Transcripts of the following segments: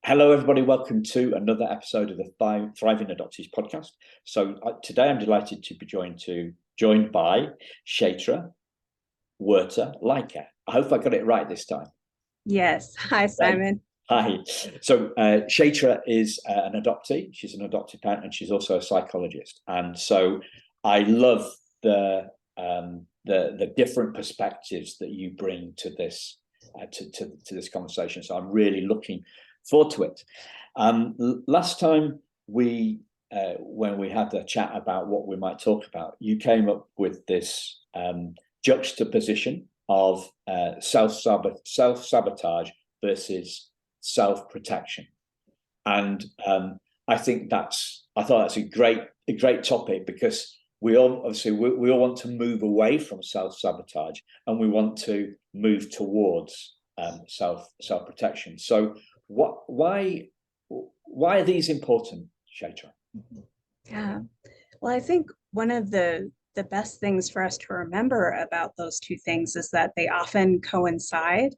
Hello, everybody. Welcome to another episode of the Thriving Adoptees podcast. So today I'm delighted to be joined by Chaitra, Wirta-Leiker. I hope I got it right this time. Yes. Hi, Simon. Hi. So Chaitra is an adoptee. She's an adoptive parent, and she's also a psychologist. And so I love the different perspectives that you bring to this to this conversation. So I'm really looking forward to it. Last time when we had a chat about what we might talk about, you came up with this juxtaposition of self-sabotage versus self-protection, and I thought that's a great topic, because we all want to move away from self-sabotage, and we want to move towards self-protection. So why are these important, Chaitra? Yeah. Well, I think one of the best things for us to remember about those two things is that they often coincide.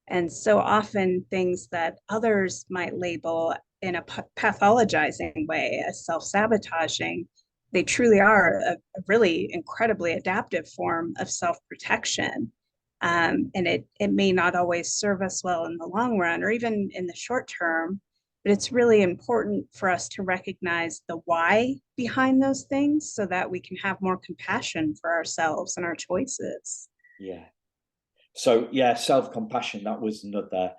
And so often things that others might label in a pathologizing way as self-sabotaging, they truly are a really incredibly adaptive form of self-protection. And it may not always serve us well in the long run or even in the short term, but it's really important for us to recognize the why behind those things so that we can have more compassion for ourselves and our choices. Yeah. So yeah, self-compassion, that was another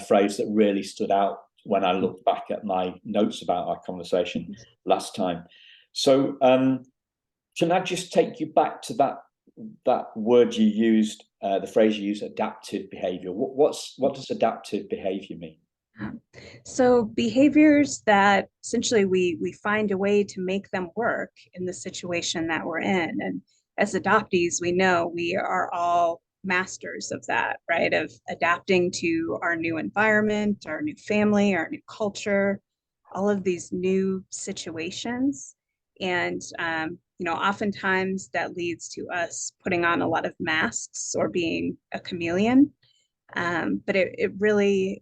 phrase that really stood out when I looked back at my notes about our conversation last time. So can I just take you back to that word you used, the phrase you used, adaptive behavior? What does adaptive behavior mean? So behaviors that essentially we find a way to make them work in the situation that we're in. And as adoptees, we know we are all masters of that, right? Of adapting to our new environment, our new family, our new culture, all of these new situations. And oftentimes that leads to us putting on a lot of masks or being a chameleon. But it really,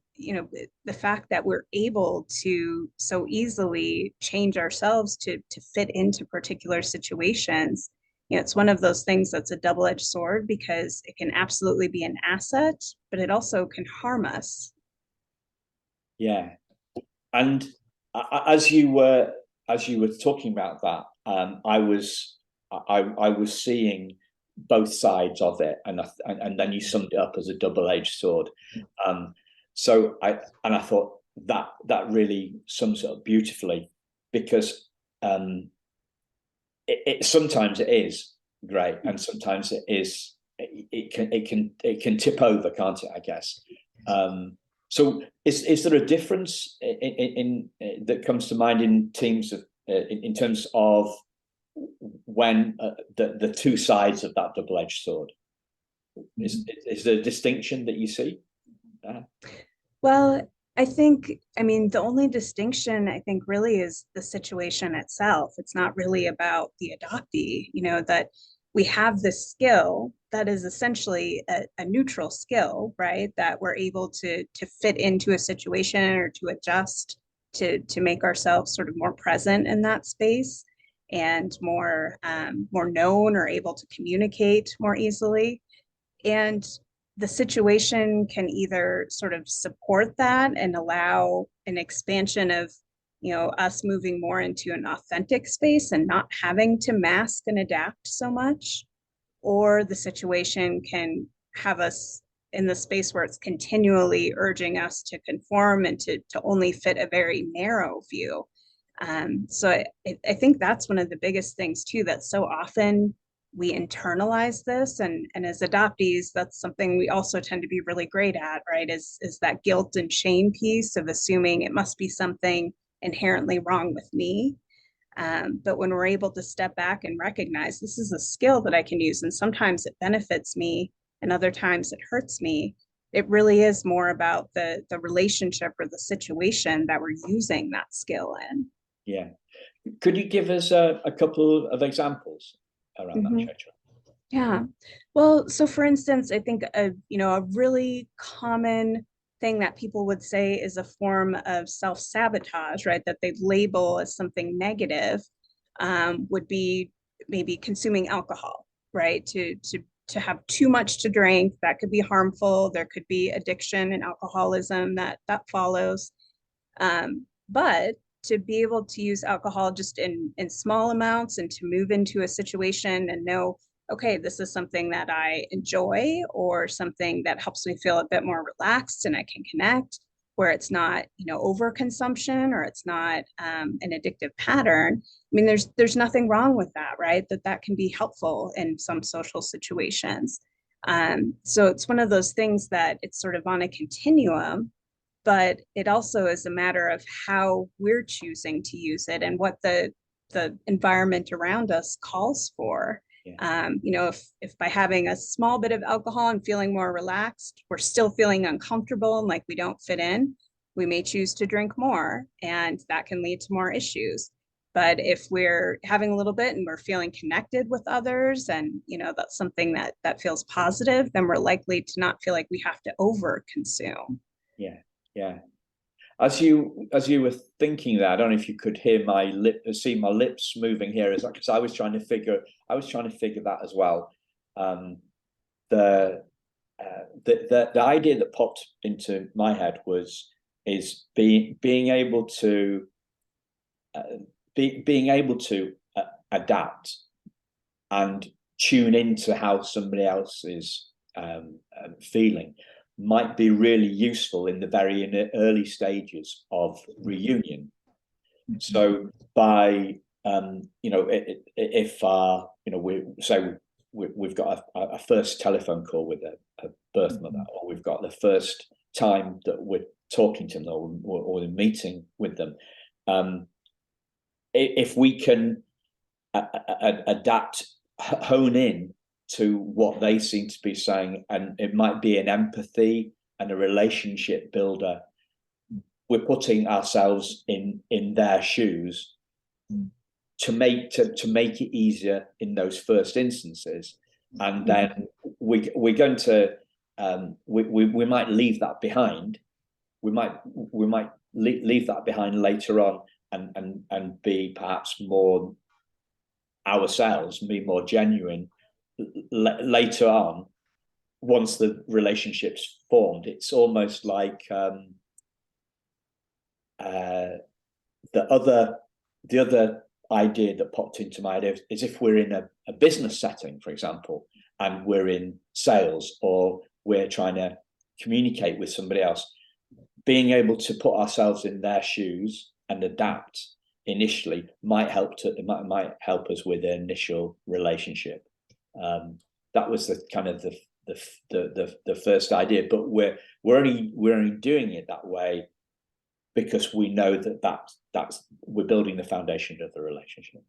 the fact that we're able to so easily change ourselves to fit into particular situations, it's one of those things that's a double-edged sword, because it can absolutely be an asset, but it also can harm us. Yeah. And as you were talking about that, I was seeing both sides of it, and then you summed it up as a double-edged sword. So I thought that really sums it up beautifully, because sometimes it is great, and sometimes it can tip over, can't it? I guess. So is there a difference in that comes to mind in terms of when the two sides of that double-edged sword? Is there a distinction that you see? Well, the only distinction I think really is the situation itself. It's not really about the adoptee, that we have this skill that is essentially a neutral skill, right? That we're able to fit into a situation or to adjust to make ourselves sort of more present in that space and more known, or able to communicate more easily. And the situation can either sort of support that and allow an expansion of us moving more into an authentic space and not having to mask and adapt so much, or the situation can have us in the space where it's continually urging us to conform and to only fit a very narrow view. So I think that's one of the biggest things too, that so often we internalize this, and as adoptees, that's something we also tend to be really great at, right? Is that guilt and shame piece of assuming it must be something inherently wrong with me. But when we're able to step back and recognize this is a skill that I can use, and sometimes it benefits me and other times it hurts me, it really is more about the relationship or the situation that we're using that skill in. Yeah. Could you give us a couple of examples around that, Chaitra? Yeah. Well, so for instance, I think a really common thing that people would say is a form of self-sabotage, right? That they label as something negative, would be maybe consuming alcohol, right? To have too much to drink, that could be harmful. There could be addiction and alcoholism that follows. But to be able to use alcohol just in small amounts and to move into a situation and know, okay, this is something that I enjoy or something that helps me feel a bit more relaxed and I can connect, where it's not, overconsumption or it's not an addictive pattern. I mean, there's nothing wrong with that, right? That can be helpful in some social situations. So it's one of those things that it's sort of on a continuum, but it also is a matter of how we're choosing to use it and what the environment around us calls for. Yeah. If by having a small bit of alcohol and feeling more relaxed, we're still feeling uncomfortable and like we don't fit in, we may choose to drink more, and that can lead to more issues. But if we're having a little bit and we're feeling connected with others, and that's something that feels positive, then we're likely to not feel like we have to over consume. Yeah. Yeah. As you were thinking that, I don't know if you could hear see my lips moving here, because I was trying to figure that as well. The idea that popped into my head is being able to adapt and tune into how somebody else is feeling might be really useful in the very early stages of reunion. So by if we've got a first telephone call with a birth mother, or we've got the first time that we're talking to them or meeting with them, if we can adapt, hone in to what they seem to be saying, and it might be an empathy and a relationship builder. We're putting ourselves in their shoes to make it easier in those first instances, and then we're going to we might leave that behind. We might leave that behind later on, and be perhaps more ourselves, be more genuine later on. Once the relationship's formed, it's almost like the other idea that popped into my head is if we're in a business setting, for example, and we're in sales, or we're trying to communicate with somebody else, being able to put ourselves in their shoes and adapt initially might help us with the initial relationship. That was the kind of the first idea, but we're only doing it that way because we know that's we're building the foundation of the relationship.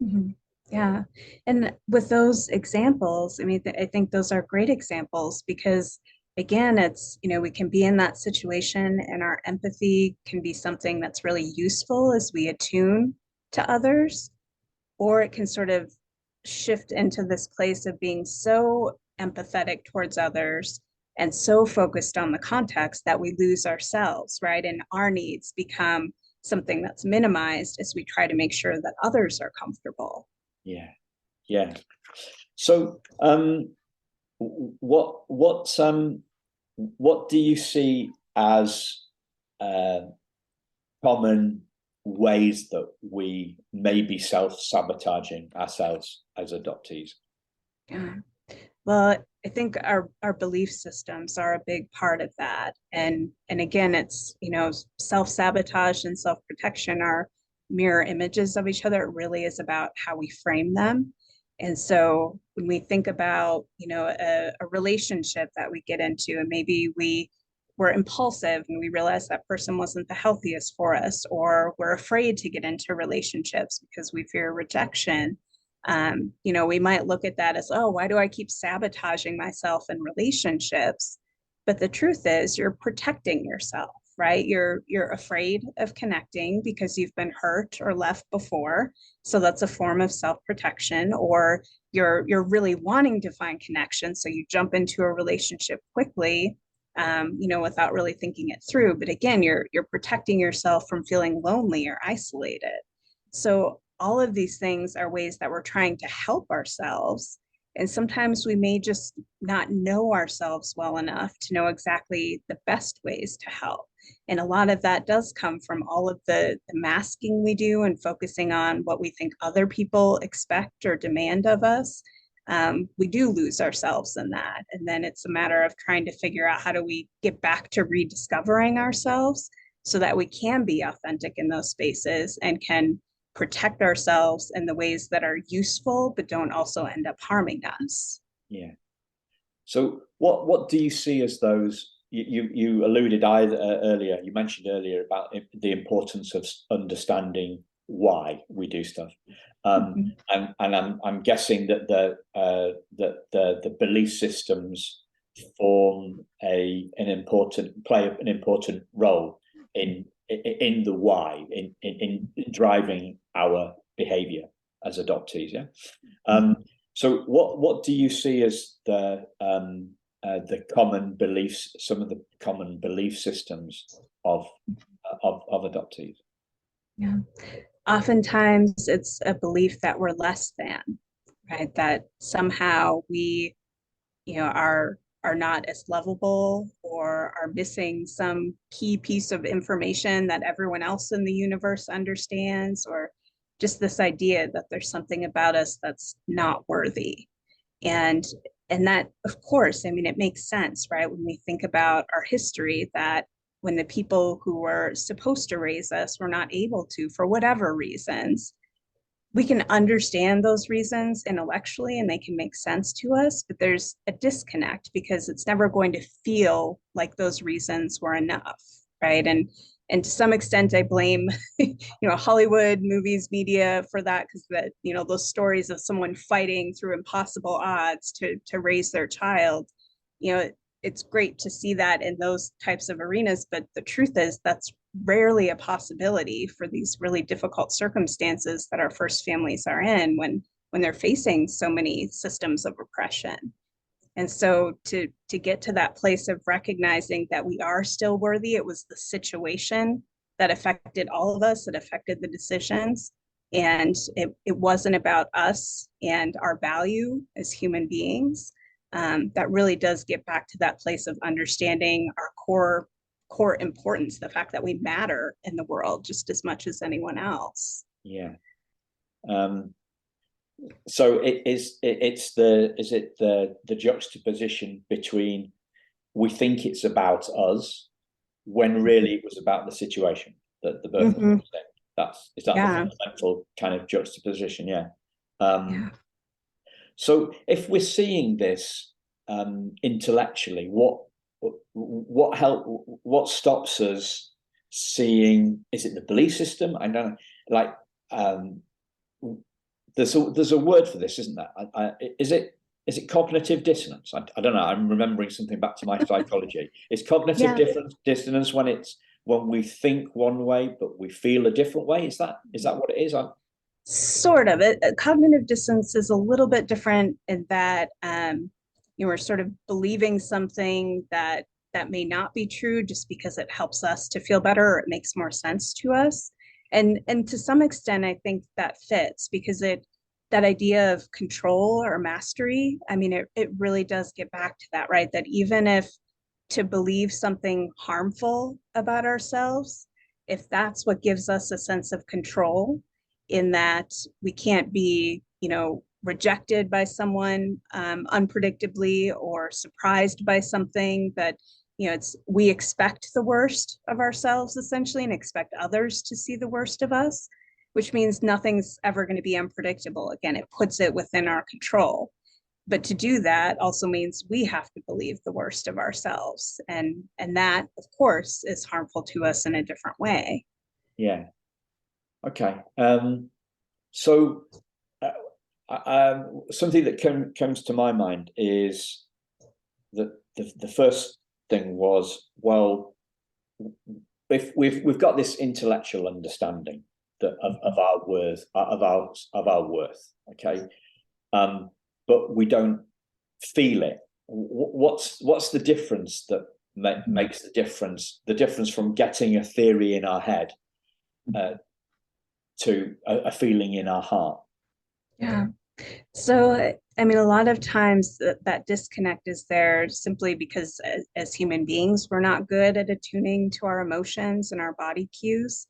Mm-hmm. Yeah, and with those examples, I mean, I think those are great examples because, again, it's we can be in that situation, and our empathy can be something that's really useful as we attune to others, or it can sort of shift into this place of being so empathetic towards others and so focused on the context that we lose ourselves, right? And our needs become something that's minimized as we try to make sure that others are comfortable. Yeah. So what do you see as common ways that we may be self-sabotaging ourselves as adoptees? Yeah. Well, I think our belief systems are a big part of that. And again, it's, self-sabotage and self-protection are mirror images of each other. It really is about how we frame them. And so when we think about, a relationship that we get into, and maybe we were impulsive and we realized that person wasn't the healthiest for us, or we're afraid to get into relationships because we fear rejection. We might look at that as, oh, why do I keep sabotaging myself in relationships? But the truth is you're protecting yourself, right? You're afraid of connecting because you've been hurt or left before. So that's a form of self-protection. Or you're really wanting to find connection. So you jump into a relationship quickly without really thinking it through. But again, you're protecting yourself from feeling lonely or isolated. So all of these things are ways that we're trying to help ourselves. And sometimes we may just not know ourselves well enough to know exactly the best ways to help. And a lot of that does come from all of the masking we do and focusing on what we think other people expect or demand of us. We do lose ourselves in that. And then it's a matter of trying to figure out how do we get back to rediscovering ourselves so that we can be authentic in those spaces and can protect ourselves in the ways that are useful, but don't also end up harming us. Yeah. So what do you see as those, you alluded earlier, you mentioned earlier about the importance of understanding why we do stuff. And I'm guessing that the belief systems play an important role in the why, in driving our behavior as adoptees. Yeah. So what do you see as the common beliefs, some of the common belief systems of adoptees? Yeah. Oftentimes it's a belief that we're less than, right? That somehow we, are not as lovable or are missing some key piece of information that everyone else in the universe understands, or just this idea that there's something about us that's not worthy. And that, of course, I mean, it makes sense, right? When we think about our history, that when the people who were supposed to raise us were not able to, for whatever reasons, we can understand those reasons intellectually and they can make sense to us, but there's a disconnect because it's never going to feel like those reasons were enough, right? And to some extent, I blame, Hollywood, movies, media for that, because those stories of someone fighting through impossible odds to raise their child, it's great to see that in those types of arenas, but the truth is that's rarely a possibility for these really difficult circumstances that our first families are in when they're facing so many systems of oppression. And so to get to that place of recognizing that we are still worthy, it was the situation that affected all of us, that affected the decisions. And it wasn't about us and our value as human beings. That really does get back to that place of understanding our core importance, the fact that we matter in the world just as much as anyone else. Yeah. So is it the juxtaposition between we think it's about us when really it was about the situation that the birth was in? Is that the fundamental kind of juxtaposition? Yeah. So if we're seeing this intellectually, what stops us seeing? Is it the belief system? I don't know. There's a word for this, isn't there? Is it cognitive dissonance? I don't know. I'm remembering something back to my psychology. Is cognitive dissonance when we think one way but we feel a different way? Is that what it is? Sort of. Cognitive dissonance is a little bit different in that we're sort of believing something that may not be true just because it helps us to feel better or it makes more sense to us. And to some extent, I think that fits because that idea of control or mastery, I mean, it really does get back to that, right? That even if to believe something harmful about ourselves, if that's what gives us a sense of control, in that we can't be, rejected by someone unpredictably or surprised by something that, we expect the worst of ourselves essentially and expect others to see the worst of us, which means nothing's ever going to be unpredictable. Again, it puts it within our control. But to do that also means we have to believe the worst of ourselves. And that, of course, is harmful to us in a different way. Yeah. Okay. So something that comes to my mind is that the first thing was, well, if we've got this intellectual understanding that of our worth, okay, but we don't feel it. What's the difference that makes the difference from getting a theory in our head to a feeling in our heart. Yeah. So, I mean, a lot of times that disconnect is there simply because as human beings, we're not good at attuning to our emotions and our body cues.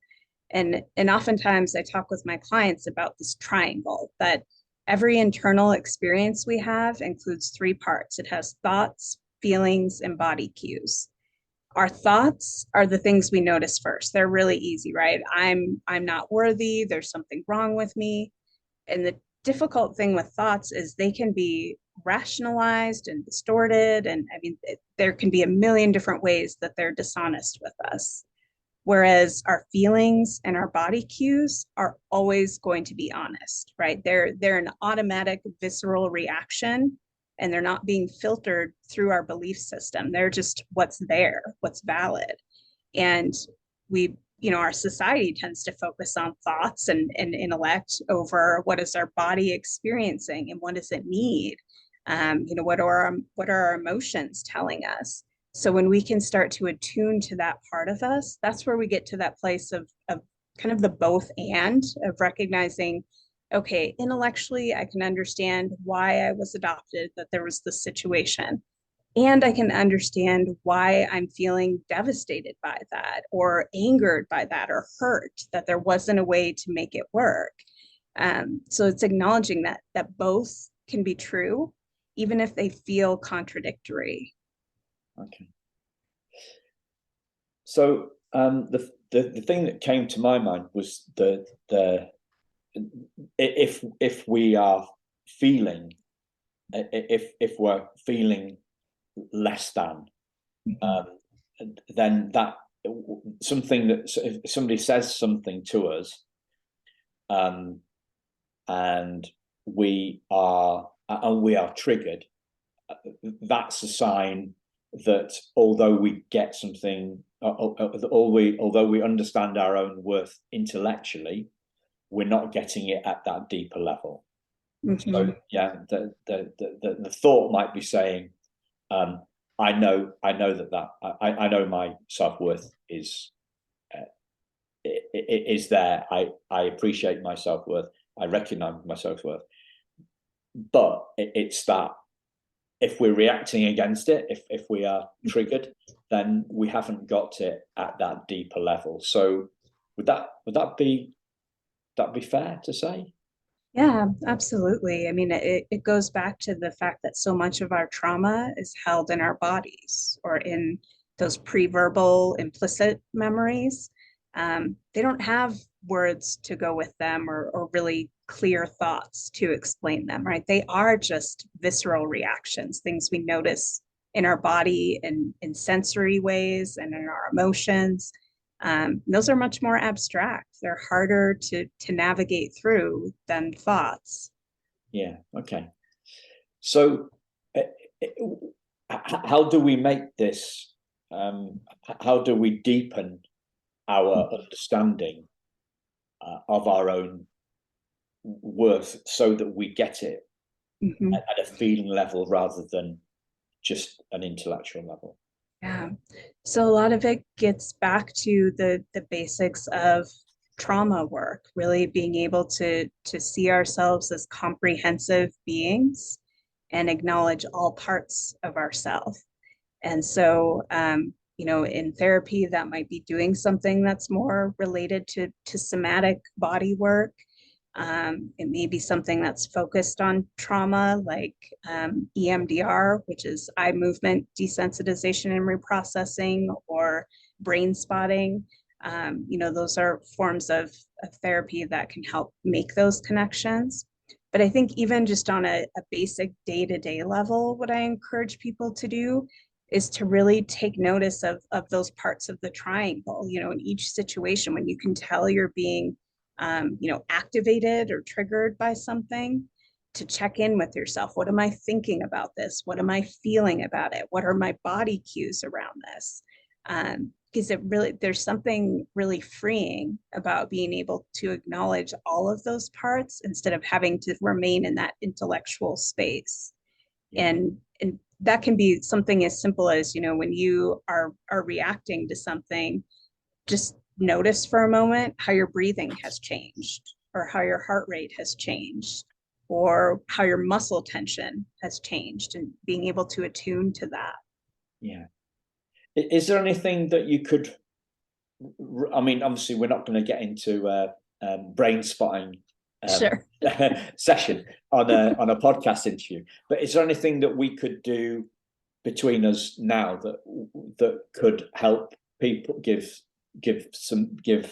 And oftentimes I talk with my clients about this triangle that every internal experience we have includes three parts. It has thoughts, feelings, and body cues. Our thoughts are the things we notice first. They're really easy, right? I'm not worthy, there's something wrong with me. And the difficult thing with thoughts is they can be rationalized and distorted. And I mean, there can be a million different ways that they're dishonest with us. Whereas our feelings and our body cues are always going to be honest, right? They're an automatic visceral reaction, and they're not being filtered through our belief system. They're just what's there, what's valid. And our society tends to focus on thoughts and intellect over what is our body experiencing and what does it need. What are our emotions telling us? So when we can start to attune to that part of us, that's where we get to that place of kind of the both and of recognizing, okay, intellectually, I can understand why I was adopted, that there was this situation. And I can understand why I'm feeling devastated by that, or angered by that, or hurt that there wasn't a way to make it work. So it's acknowledging that both can be true, even if they feel contradictory. Okay. So the thing that came to my mind was the if we are feeling if we're feeling less than, then that something that if somebody says something to us, and we are triggered, that's a sign that although we get something, although we understand our own worth intellectually, we're not getting it at that deeper level. Mm-hmm. So yeah, the thought might be saying, I know that I know my self-worth is there. I appreciate my self-worth. I recognize my self-worth. But it's that if we're reacting against it, if we are triggered, then we haven't got it at that deeper level. So would that be fair to say? Yeah, absolutely. I mean, it goes back to the fact that so much of our trauma is held in our bodies or in those pre-verbal implicit memories. They don't have words to go with them or really clear thoughts to explain them, right? They are just visceral reactions, things we notice in our body and in sensory ways and in our emotions. Those are much more abstract. They're harder to navigate through than thoughts. Yeah. Okay. So, how do we make this? How do we deepen our understanding of our own worth so that we get it at a feeling level rather than just an intellectual level? Yeah. So a lot of it gets back to the basics of trauma work, really being able to see ourselves as comprehensive beings and acknowledge all parts of ourself. And so, in therapy, that might be doing something that's more related to somatic body work. It may be something that's focused on trauma, like EMDR, which is eye movement desensitization and reprocessing, or brain spotting. Those are forms of therapy that can help make those connections. But I think even just on a basic day-to-day level, what I encourage people to do is to really take notice of those parts of the triangle, in each situation when you can tell you're being activated or triggered by something, to check in with yourself. What am I thinking about this? What am I feeling about it? What are my body cues around this? Because there's something really freeing about being able to acknowledge all of those parts instead of having to remain in that intellectual space. And that can be something as simple as, when you are reacting to something, just notice for a moment how your breathing has changed, or how your heart rate has changed, or how your muscle tension has changed, and being able to attune to that. Yeah. Is there anything that you could, I mean, obviously we're not going to get into brain spotting Sure. session on a podcast interview, but is there anything that we could do between us now that could help people, give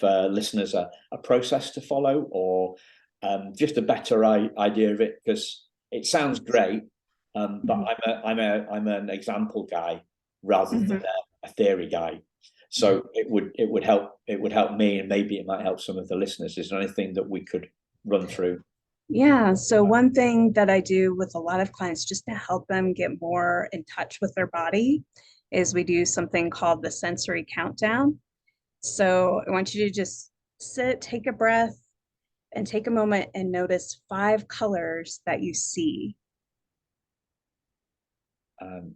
listeners a process to follow, or just a better idea of it? Because it sounds great, but I'm an example guy rather than a theory guy. So it would help me, and maybe it might help some of the listeners. Is there anything that we could run through? Yeah. So one thing that I do with a lot of clients, just to help them get more in touch with their body, is we do something called the sensory countdown. So I want you to just sit, take a breath, and take a moment and notice 5 colors that you see.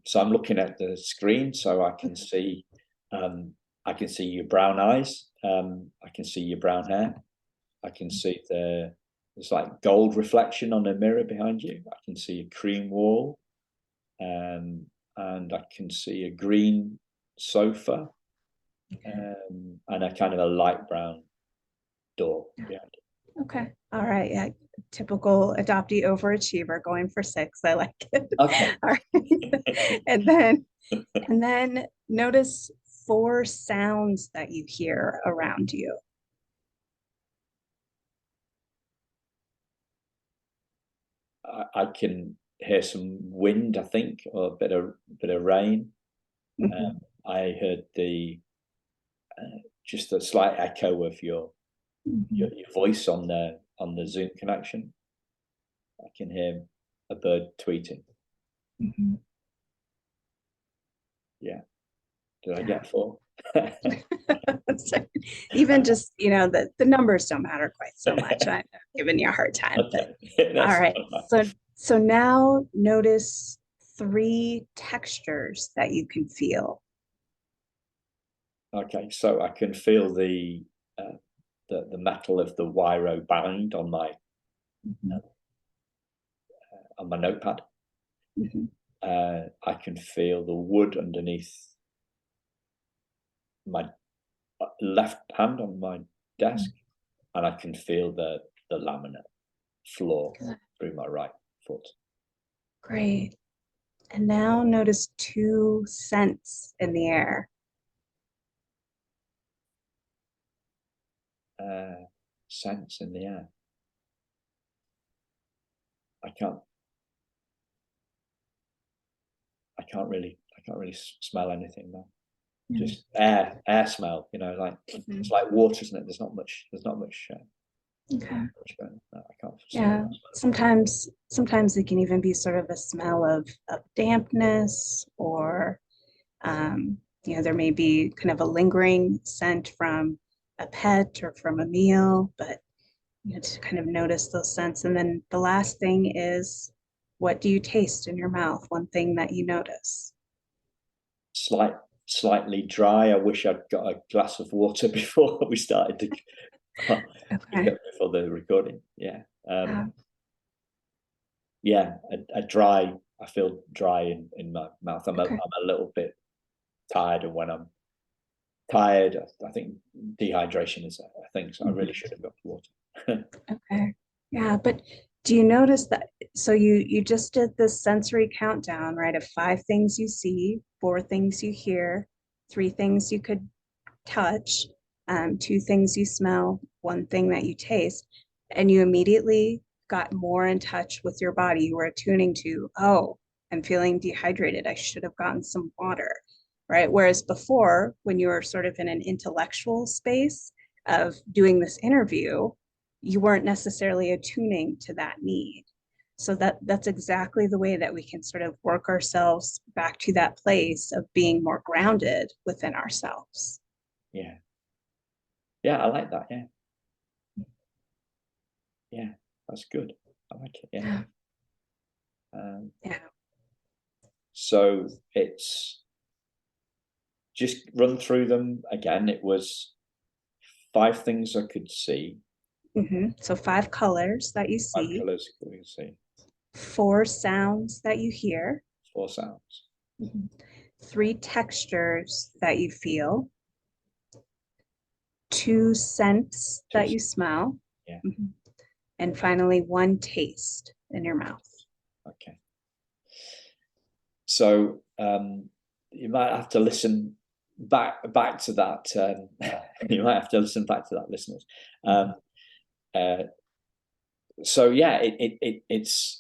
So I'm looking at the screen, so I can see your brown eyes. I can see your brown hair. I can see there's like gold reflection on a mirror behind you. I can see a cream wall, and I can see a green sofa, and a kind of a light brown door behind it. Okay. All right. Yeah. Typical adoptee overachiever, going for 6. I like it. Okay. All right. and then notice 4 sounds that you hear around you. I can hear some wind, I think, or a bit of rain. I heard just a slight echo of your voice on the Zoom connection. I can hear a bird tweeting. Yeah. Did I get 4? So even just, the numbers don't matter quite so much. I'm giving you a hard time. Okay. All right. So now notice 3 textures that you can feel. Okay, so I can feel the metal of the wiro bind on my notepad. I can feel the wood underneath my left hand on my desk, and I can feel the laminate floor through my right foot. Great. And now notice 2 scents in the air. Scents in the air. I can't really smell anything now. Just air smell, like it's like water, isn't it? There's not much Okay. I can't. Yeah. Sometimes it can even be sort of a smell of dampness, or there may be kind of a lingering scent from a pet or from a meal, but to kind of notice those scents. And then the last thing is, what do you taste in your mouth? One thing that you notice. Slightly dry. I wish I'd got a glass of water before we started to before the recording. Yeah. A dry. I feel dry in my mouth. I'm a little bit tired, and when I'm tired, I think dehydration is a thing. So I really should have got water. Okay. Yeah, but do you notice that? So you just did this sensory countdown, right? Of 5 things you see, 4 things you hear, 3 things you could touch, 2 things you smell, 1 thing that you taste, and you immediately got more in touch with your body. You were attuning to, oh, I'm feeling dehydrated. I should have gotten some water, right? Whereas before, when you were sort of in an intellectual space of doing this interview, you weren't necessarily attuning to that need. So that's exactly the way that we can sort of work ourselves back to that place of being more grounded within ourselves. Yeah. Yeah, I like that. Yeah. Yeah, that's good. I like it. Yeah. Yeah. So it's just run through them again. It was 5 things I could see. So 5 colors that you 5 see, colors we can see. 4 sounds that you hear, 4 sounds. 3 textures that you feel, 2 scents that you smell, Yeah. and finally 1 taste in your mouth. Okay. So you might have to listen back to that. You might have to listen back to that, listeners. So yeah, it's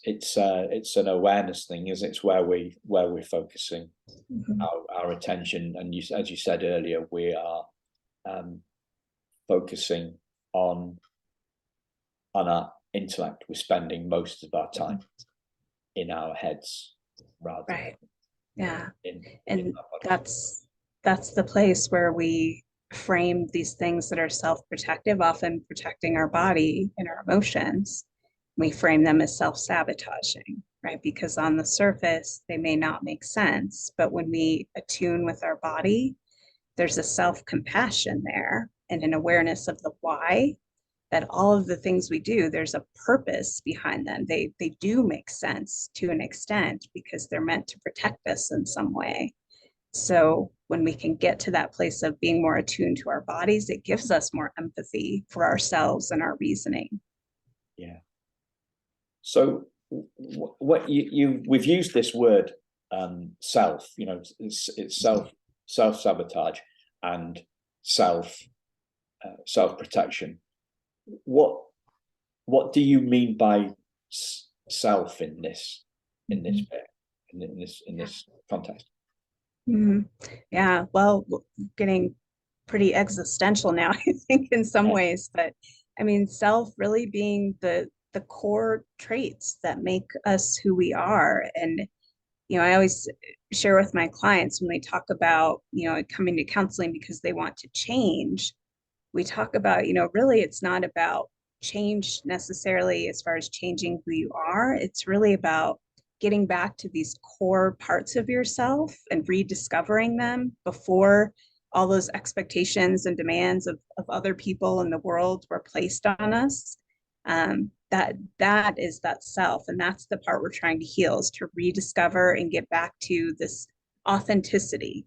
an awareness thing, is it's where we're focusing our attention, and as you said earlier, we are focusing on our intellect. We're spending most of our time in our heads rather right. Yeah. in That's the place where we frame these things that are self-protective, often protecting our body and our emotions. We frame them as self-sabotaging, right? Because on the surface, they may not make sense, but when we attune with our body, there's a self-compassion there and an awareness of the why, that all of the things we do, there's a purpose behind them. They do make sense to an extent because they're meant to protect us in some way. So when we can get to that place of being more attuned to our bodies, it gives us more empathy for ourselves and our reasoning. Yeah. So what we've used this word self, it's self-sabotage and self-protection. What do you mean by self in this bit, in this context? Yeah, well, getting pretty existential now, I think, in some ways, but I mean, self really being the core traits that make us who we are. And I always share with my clients when they talk about, coming to counseling because they want to change, we talk about, really it's not about change necessarily as far as changing who you are. It's really about getting back to these core parts of yourself and rediscovering them before all those expectations and demands of other people in the world were placed on us. That is that self, and that's the part we're trying to heal, is to rediscover and get back to this authenticity,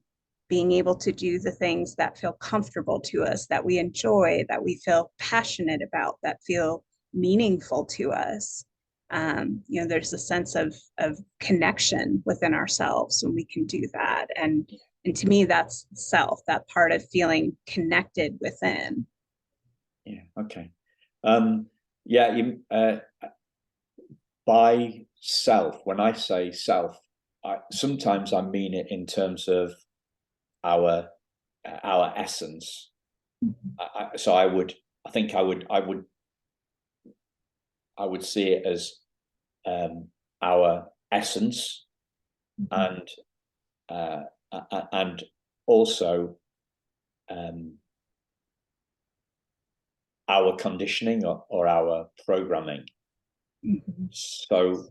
being able to do the things that feel comfortable to us, that we enjoy, that we feel passionate about, that feel meaningful to us. There's a sense of connection within ourselves when we can do that. And to me, that's self, that part of feeling connected within. Yeah. Okay. By self, when I say self, sometimes I mean it in terms of our essence. So I would see it as our essence, and also our conditioning or our programming. So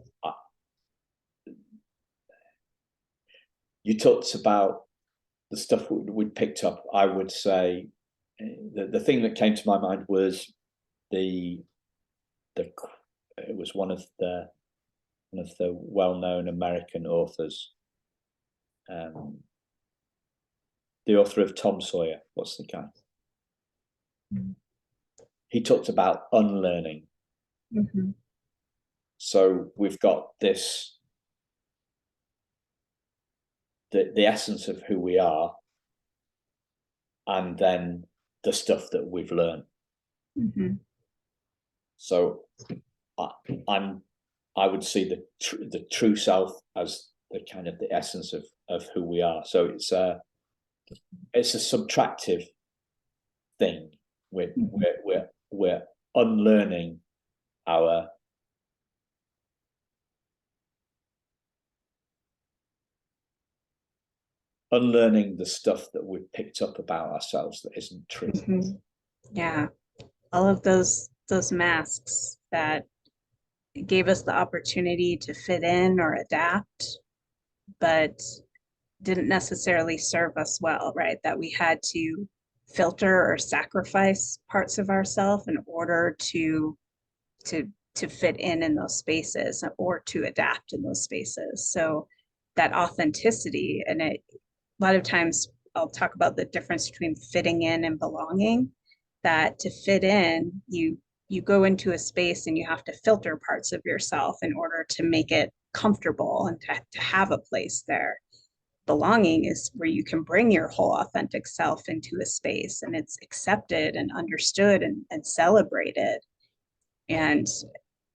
you talked about the stuff we'd picked up. I would say the thing that came to my mind was it was one of the well-known American authors, the author of Tom Sawyer. What's the guy? He talked about unlearning. So we've got this, the essence of who we are, and then the stuff that we've learned. So I would see the true self as the kind of the essence of who we are. So it's a subtractive thing. We're unlearning the stuff that we've picked up about ourselves that isn't true. Yeah, all of those masks that gave us the opportunity to fit in or adapt, but didn't necessarily serve us well, right? That we had to filter or sacrifice parts of ourselves in order to to fit in those spaces or to adapt in those spaces. So that authenticity, and a lot of times I'll talk about the difference between fitting in and belonging. That to fit in, you go into a space and you have to filter parts of yourself in order to make it comfortable and to have a place there. Belonging is where you can bring your whole authentic self into a space and it's accepted and understood and celebrated. And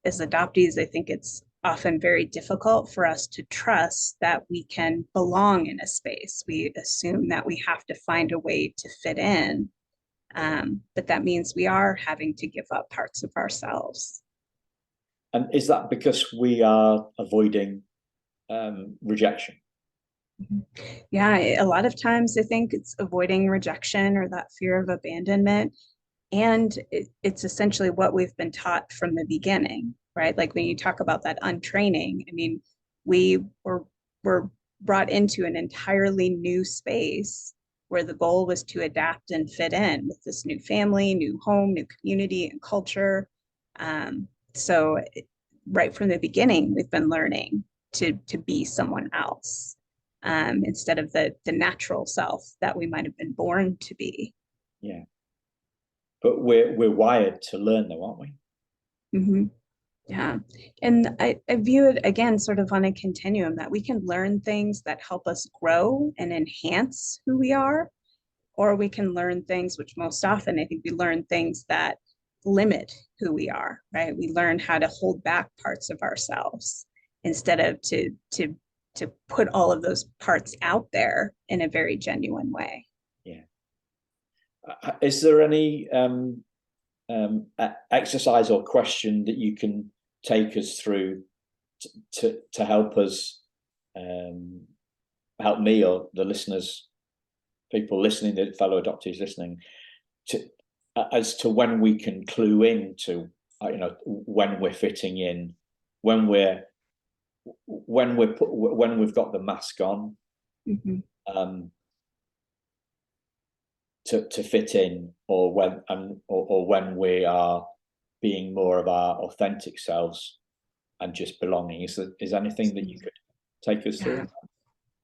as adoptees, I think it's often very difficult for us to trust that we can belong in a space. We assume that we have to find a way to fit in, but that means we are having to give up parts of ourselves. And is that because we are avoiding rejection? Yeah, a lot of times I think it's avoiding rejection or that fear of abandonment. And it's essentially what we've been taught from the beginning, right? Like when you talk about that untraining, I mean, we were brought into an entirely new space where the goal was to adapt and fit in with this new family, new home, new community, and culture. So right from the beginning, we've been learning to be someone else, instead of the natural self that we might have been born to be. Yeah. But we're wired to learn though, aren't we? Mm-hmm. Yeah. And I view it again sort of on a continuum that we can learn things that help us grow and enhance who we are, or we can learn things, which most often I think we learn things that limit who we are, right? We learn how to hold back parts of ourselves instead of to put all of those parts out there in a very genuine way. Yeah. Is there any exercise or question that you can take us through to help us, help me or the listeners, people listening, the fellow adoptees listening, as to when we can clue in to, when we're fitting in, when we've got the mask on, Mm-hmm. To fit in, or when we are being more of our authentic selves and just belonging. Is anything that you could take us through?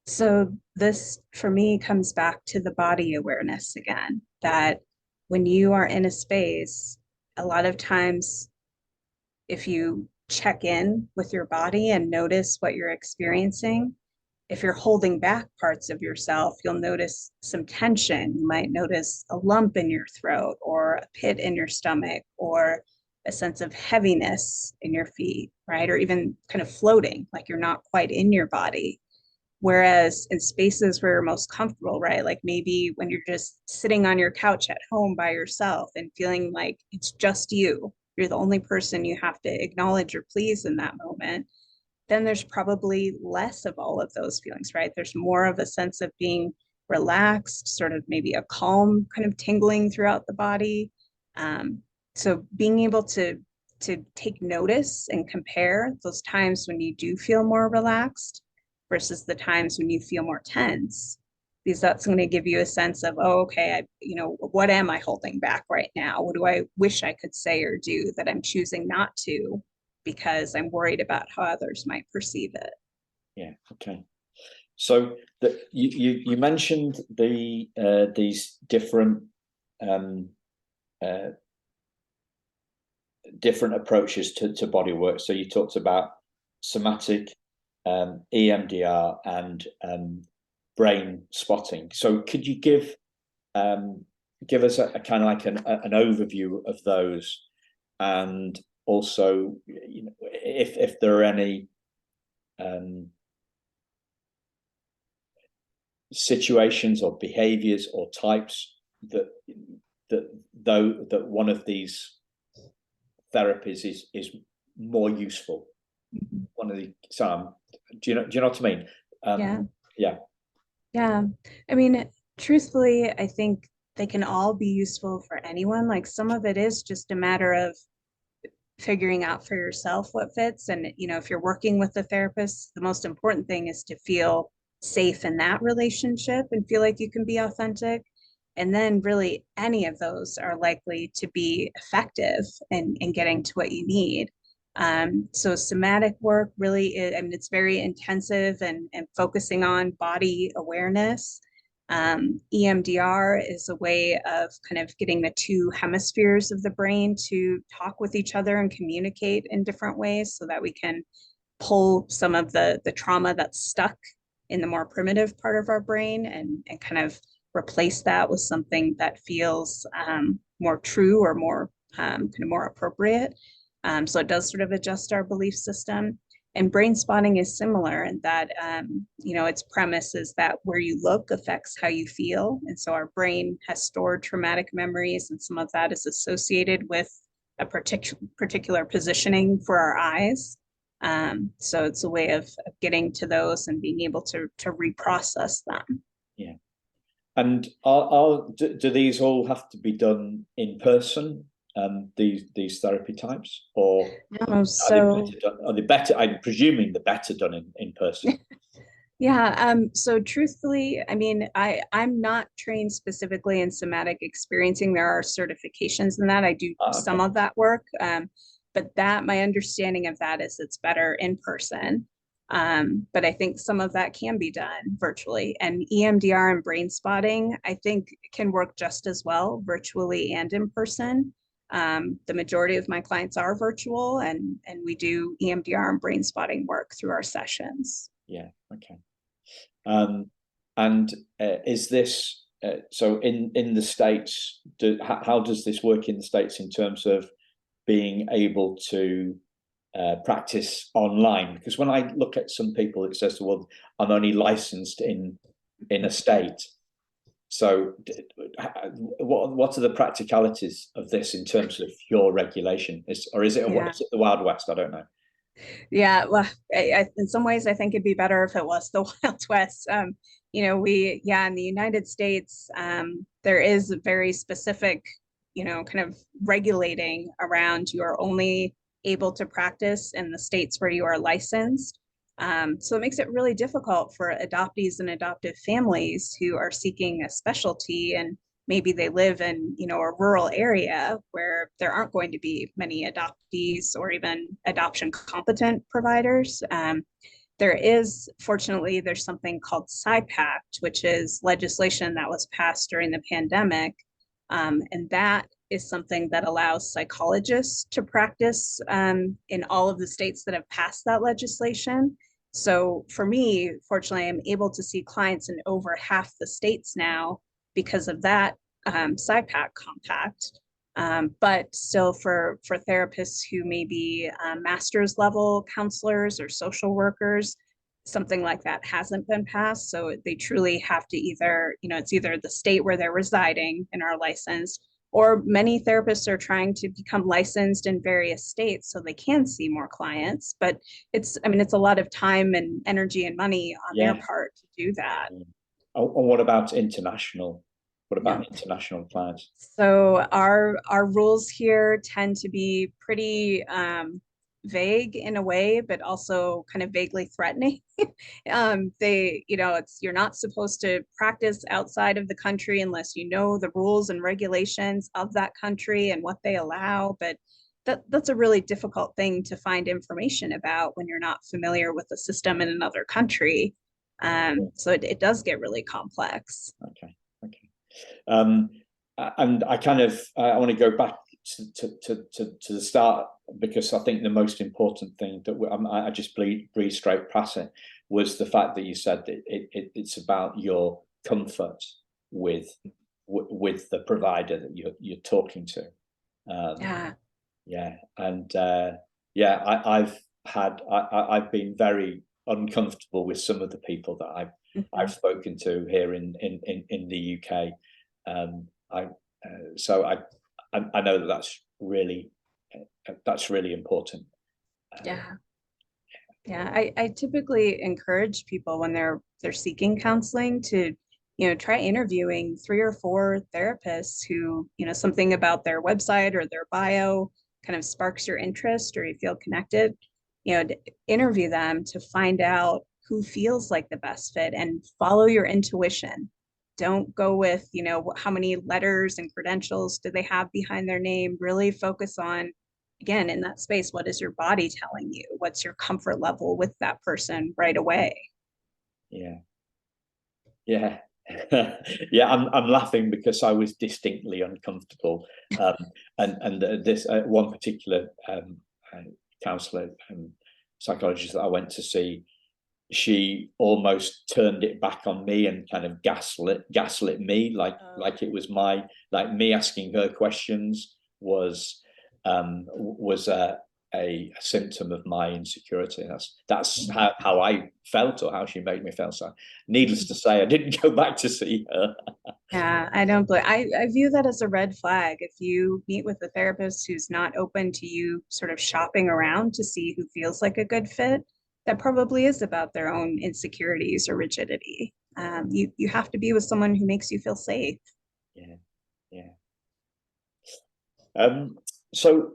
So this for me comes back to the body awareness again, that when you are in a space, a lot of times if you check in with your body and notice what you're experiencing, if you're holding back parts of yourself, you'll notice some tension. You might notice a lump in your throat or a pit in your stomach or a sense of heaviness in your feet, right? Or even kind of floating, like you're not quite in your body. Whereas in spaces where you're most comfortable, right? Like maybe when you're just sitting on your couch at home by yourself and feeling like it's just you're the only person you have to acknowledge or please in that moment, then there's probably less of all of those feelings, right? There's more of a sense of being relaxed, sort of maybe a calm kind of tingling throughout the body. Um, so being able to take notice and compare those times when you do feel more relaxed versus the times when you feel more tense, because that's going to give you a sense of, oh, okay, what am I holding back right now? What do I wish I could say or do that I'm choosing not to because I'm worried about how others might perceive it? Yeah. Okay. So you mentioned these different different approaches to body work. So you talked about somatic, EMDR, and brain spotting. So could you give us a kind of like an overview of those, and also, if there are any situations or behaviors or types that one of these therapies is more useful. One of the do you know what I mean? Yeah. Yeah. Yeah. I mean, truthfully, I think they can all be useful for anyone. Like some of it is just a matter of figuring out for yourself what fits. And, if you're working with a therapist, the most important thing is to feel safe in that relationship and feel like you can be authentic. And then really any of those are likely to be effective in getting to what you need. So somatic work really is, I mean, it's very intensive and focusing on body awareness. EMDR is a way of kind of getting the two hemispheres of the brain to talk with each other and communicate in different ways so that we can pull some of the trauma that's stuck in the more primitive part of our brain and kind of replace that with something that feels more true or more kind of more appropriate. So it does sort of adjust our belief system. And brain spotting is similar in that, its premise is that where you look affects how you feel. And so our brain has stored traumatic memories, and some of that is associated with a particular positioning for our eyes. So it's a way of getting to those and being able to reprocess them. Yeah. And do these all have to be done in person? These therapy types, or No, so are they better? I'm presuming they're better done in person. yeah, so truthfully, I mean, I'm not trained specifically in somatic experiencing. There are certifications in that. I do some Okay. of that work, but that my understanding of that is it's better in person. But I think some of that can be done virtually. And EMDR and brain spotting, I think, can work just as well virtually and in person. The majority of my clients are virtual, and we do EMDR and brain spotting work through our sessions. Yeah. Okay. And is this so in the States? How does this work in the States in terms of being able to practice online? Because when I look at some people, it says, "Well, I'm only licensed in a state." So, what are the practicalities of this in terms of your regulation? Is it the Wild West? I don't know. Yeah, well, in some ways, I think it'd be better if it was the Wild West. In the United States, there is a very specific, kind of regulating around you are only able to practice in the states where you are licensed. So it makes it really difficult for adoptees and adoptive families who are seeking a specialty, and maybe they live in a rural area where there aren't going to be many adoptees or even adoption competent providers. Fortunately, there's something called PsyPact, which is legislation that was passed during the pandemic. And that is something that allows psychologists to practice in all of the states that have passed that legislation. So for me, fortunately, I'm able to see clients in over half the states now because of that PsyPact compact. But still for therapists who may be master's level counselors or social workers, something like that hasn't been passed. So they truly have to either, it's either the state where they're residing and are licensed, or many therapists are trying to become licensed in various states so they can see more clients. But it's a lot of time and energy and money on their part to do that. And what about international? What about international clients? So our rules here tend to be pretty vague in a way, but also kind of vaguely threatening. You're not supposed to practice outside of the country unless you know the rules and regulations of that country and what they allow. But that's a really difficult thing to find information about when you're not familiar with the system in another country. So it does get really complex. Okay. And I want to go back to the start, because I think the most important thing that I just breezed straight past it was the fact that you said that it's about your comfort with the provider that you're talking to. I've been very uncomfortable with some of the people that I've spoken to here in the UK. So I know that's really important. I typically encourage people when they're seeking counseling to try interviewing 3 or 4 therapists who something about their website or their bio kind of sparks your interest or you feel connected, interview them to find out who feels like the best fit and follow your intuition. Don't go with, how many letters and credentials do they have behind their name. Really focus on, again, in that space, what is your body telling you? What's your comfort level with that person right away? Yeah. Yeah. Yeah, I'm laughing because I was distinctly uncomfortable. And this one particular counselor and psychologist that I went to see, she almost turned it back on me and kind of gaslit me, like it was like me asking her questions was a symptom of my insecurity. That's how I felt, or how she made me feel. So needless to say, I didn't go back to see her. Yeah, I don't believe I view that as a red flag. If you meet with a therapist who's not open to you sort of shopping around to see who feels like a good fit, that probably is about their own insecurities or rigidity. You have to be with someone who makes you feel safe. Yeah, yeah. So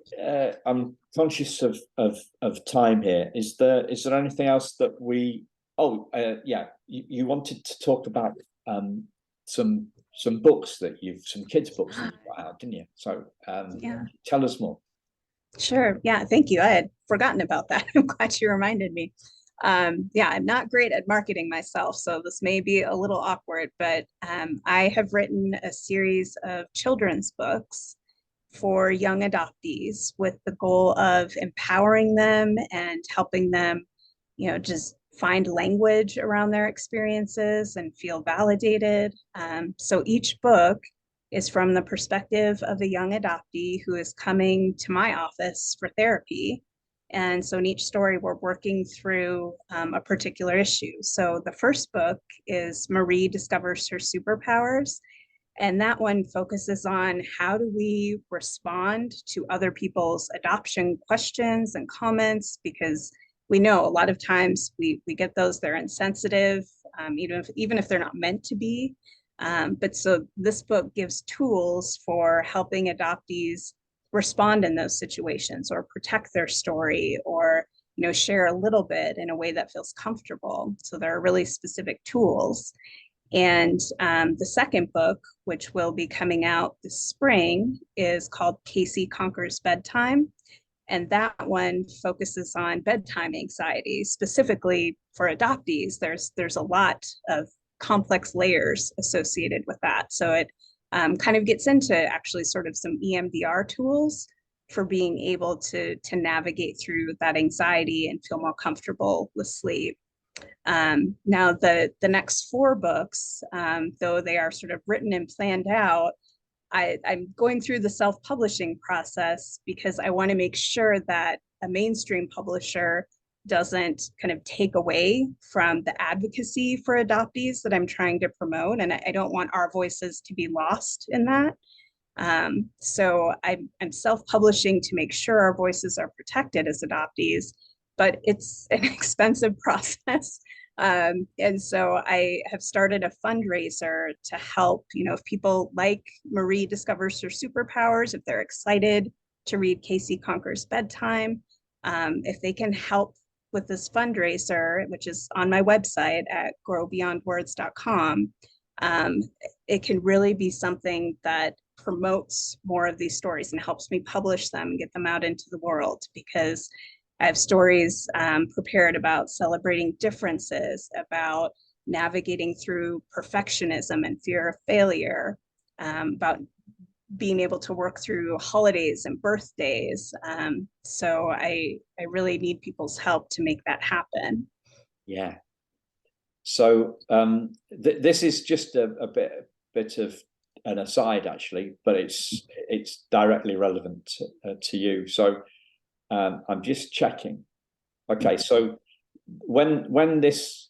I'm conscious of time here. Is there anything else that we? Oh, yeah. You wanted to talk about some books some kids' books that you've got out, didn't you? So Yeah, tell us more. sure. Yeah, thank you. I had forgotten about that. I'm glad you reminded me. Yeah, I'm not great at marketing myself, so this may be a little awkward, but I have written a series of children's books for young adoptees with the goal of empowering them and helping them, just find language around their experiences and feel validated. So each book is from the perspective of a young adoptee who is coming to my office for therapy. And so in each story, we're working through a particular issue. So the first book is Marie Discovers Her Superpowers. And that one focuses on how do we respond to other people's adoption questions and comments, because we know a lot of times we get those, they're insensitive, even if they're not meant to be. But so this book gives tools for helping adoptees respond in those situations or protect their story or share a little bit in a way that feels comfortable. So there are really specific tools. And the second book, which will be coming out this spring, is called Casey Conquers Bedtime. And that one focuses on bedtime anxiety, specifically for adoptees. There's a lot of complex layers associated with that. So it kind of gets into actually sort of some EMDR tools for being able to navigate through that anxiety and feel more comfortable with sleep. Now the next four books, though they are sort of written and planned out, I'm going through the self-publishing process because I want to make sure that a mainstream publisher doesn't kind of take away from the advocacy for adoptees that I'm trying to promote. And I don't want our voices to be lost in that. So I'm self-publishing to make sure our voices are protected as adoptees, but it's an expensive process. And so I have started a fundraiser to help, if people like Marie Discovers Her Superpowers, if they're excited to read Casey Conquers Bedtime, if they can help with this fundraiser, which is on my website at growbeyondwords.com, it can really be something that promotes more of these stories and helps me publish them and get them out into the world, because I have stories prepared about celebrating differences, about navigating through perfectionism and fear of failure, about being able to work through holidays and birthdays. So I really need people's help to make that happen. Yeah. So this is just a bit of an aside, actually, but it's directly relevant to you. So I'm just checking. Okay, so when this,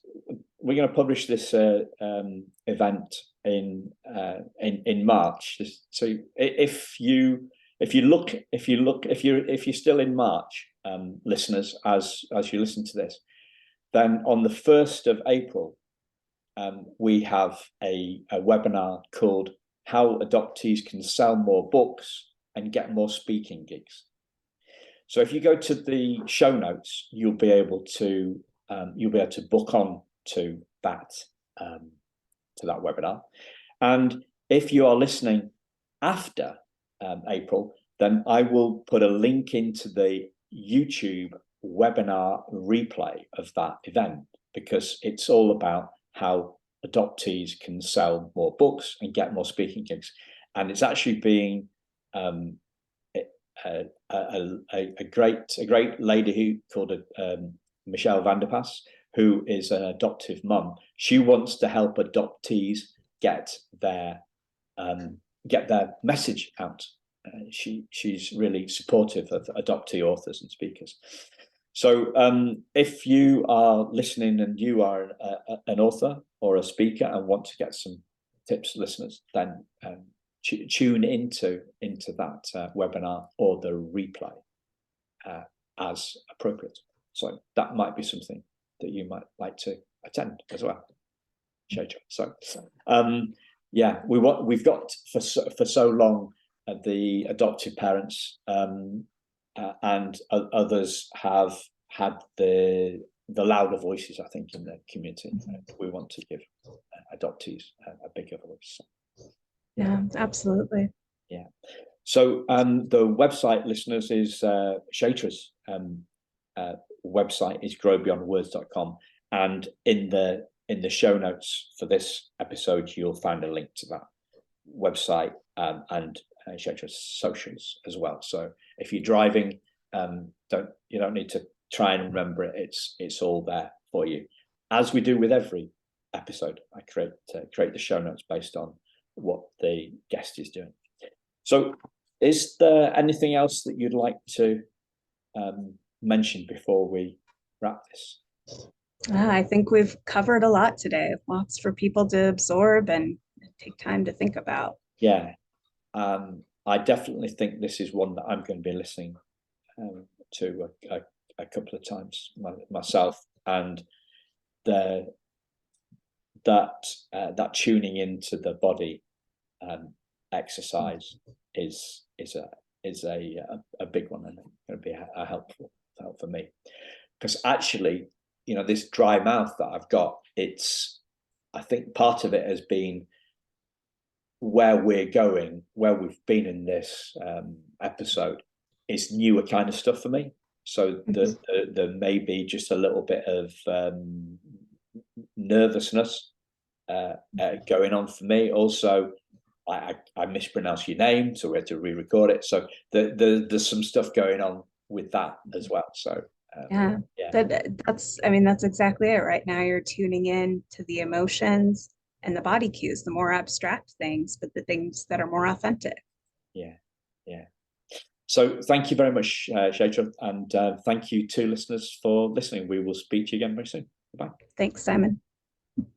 we're going to publish this event in March. So if you're still in March, listeners, as you listen to this, then on the 1st of April, we have a webinar called "How Adoptees Can Sell More Books and Get More Speaking Gigs." So if you go to the show notes, you'll be able to book on to that webinar. And if you are listening after April, then I will put a link into the YouTube webinar replay of that event, because it's all about how adoptees can sell more books and get more speaking gigs. And it's actually being a great lady who called Michelle Vanderpass, who is an adoptive mum. She wants to help adoptees get their message out. She's really supportive of adoptee authors and speakers. So if you are listening and you are an author or a speaker and want to get some tips, listeners, then tune into that webinar or the replay as appropriate. So that might be something that you might like to attend as well, Chaitra. So yeah, we've got for so long the adoptive parents and others have had the louder voices, I think, in the community. We want to give adoptees a bigger voice. Yeah, absolutely. Yeah. So the website, listeners, is Chaitra's website is growbeyondwords.com, and in the show notes for this episode, you'll find a link to that website and Chaitra's socials as well. So if you're driving, you don't need to try and remember it. It's all there for you, as we do with every episode. I create the show notes based on what the guest is doing. So is there anything else that you'd like to mention before we wrap this? I think we've covered a lot today, lots for people to absorb and take time to think about. Yeah, I definitely think this is one that I'm going to be listening to a couple of times myself, and that tuning into the body exercise is a big one, and going to be a helpful for me, because actually, this dry mouth that I've got, I think part of it has been where we're going, where we've been in this episode is newer kind of stuff for me. So there may be just a little bit of nervousness going on for me. Also, I mispronounced your name, so we had to re-record it. So there's some stuff going on with that as well. So yeah. That's exactly it. Right now, you're tuning in to the emotions and the body cues, the more abstract things, but the things that are more authentic. Yeah. So thank you very much, Chaitra, and thank you to listeners for listening. We will speak to you again very soon. Bye. Thanks, Simon.